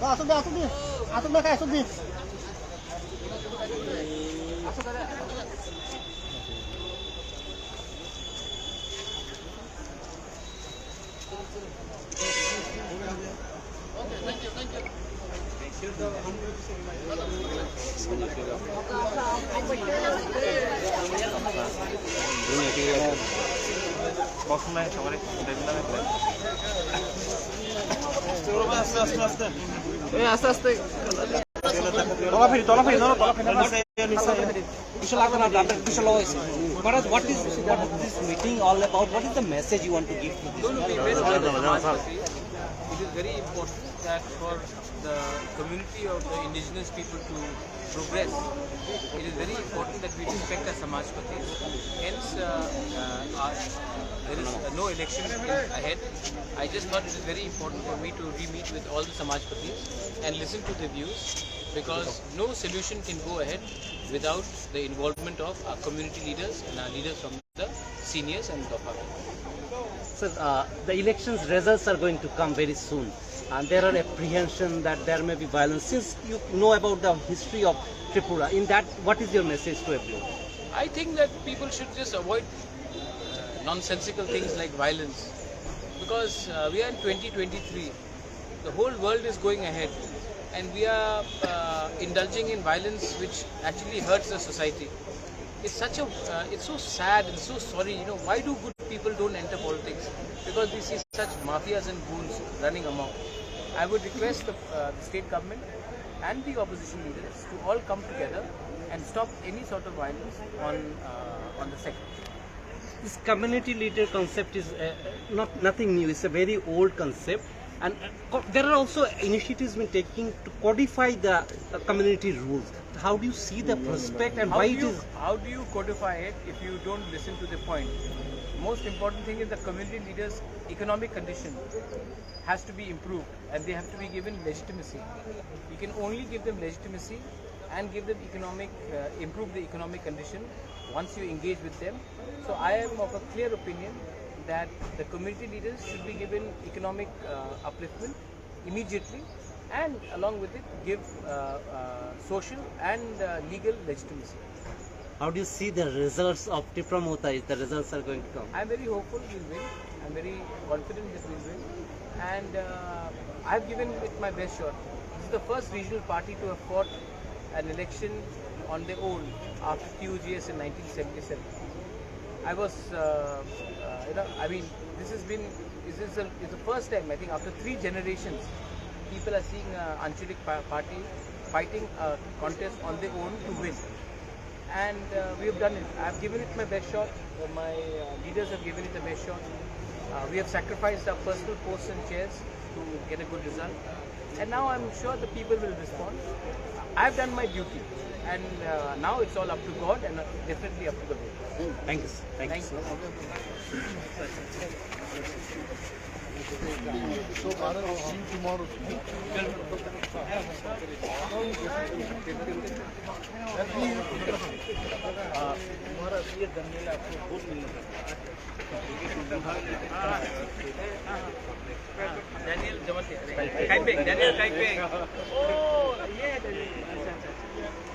আসুন দি আসুন না খাই আসুন দি আস্তে আস্তে What is this meeting all about? What is the message you want to give to this? It is very important that for the community of the indigenous people to progress, it is very important that we respect our Samajpatis. Hence, there is no election ahead. I just thought it is very important for me to re-meet with all the Samajpatis and listen to their views, because no solution can go ahead without the involvement of our community leaders and our leaders from the seniors and the public. Sir, the elections results are going to come very soon, and there are apprehension that there may be violence. Since you know about the history of Tripura, in that, what is your message to everyone? I think that people should just avoid nonsensical things like violence, because we are in 2023. The whole world is going ahead, and we are indulging in violence which actually hurts the society. It's such a, it's so sad and so sorry. You know, why do good people don't enter politics? Because we see such mafias and goons running amok. I would request the state government and the opposition leaders to all come together and stop any sort of violence on the sector. This community leader concept is nothing new. It's a very old concept, and there are also initiatives being taken to codify the community rules. How do you see the prospect, and why it is? How do you codify it if you don't listen to the point? Most important thing is the community leaders' economic condition has to be improved, and they have to be given legitimacy. You can only give them legitimacy and give them improve the economic condition once you engage with them. So I am of a clear opinion that the community leaders should be given economic upliftment immediately, and along with it give social and legal legitimacy. How do you see the results of Tiprasa? If the results are going to come? I am very hopeful we'll win. I am very confident that we'll win, and I have given it my best shot. This is the first regional party to have fought an election on their own after TUGS in 1977. I was, I mean, this is the first time, I think, after 3 generations, people are seeing Anchalik party fighting a contest on their own to win. And we have done it. I have given it my best shot. My leaders have given it the best shot. We have sacrificed our personal posts and chairs to get a good result. And now I'm sure the people will respond. I have done my duty. And now it's all up to God and definitely up to the voters. Thank you. Thank you. So Bharat, I'll see you tomorrow. तुम्हारा ये करने में आपको बहुत मिलना Daniel Jamati. Daniel Kaipeng. Oh, yeah.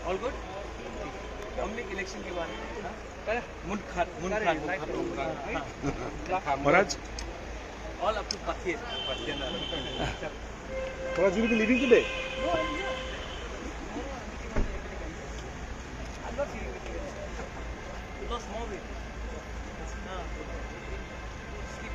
All good? Public election के बारे में मुनखान Maharaj, all up to Pathir. Maharaj, you will be leaving today? No, I'm here. I'm not leaving today. You lost more weight. Sleep.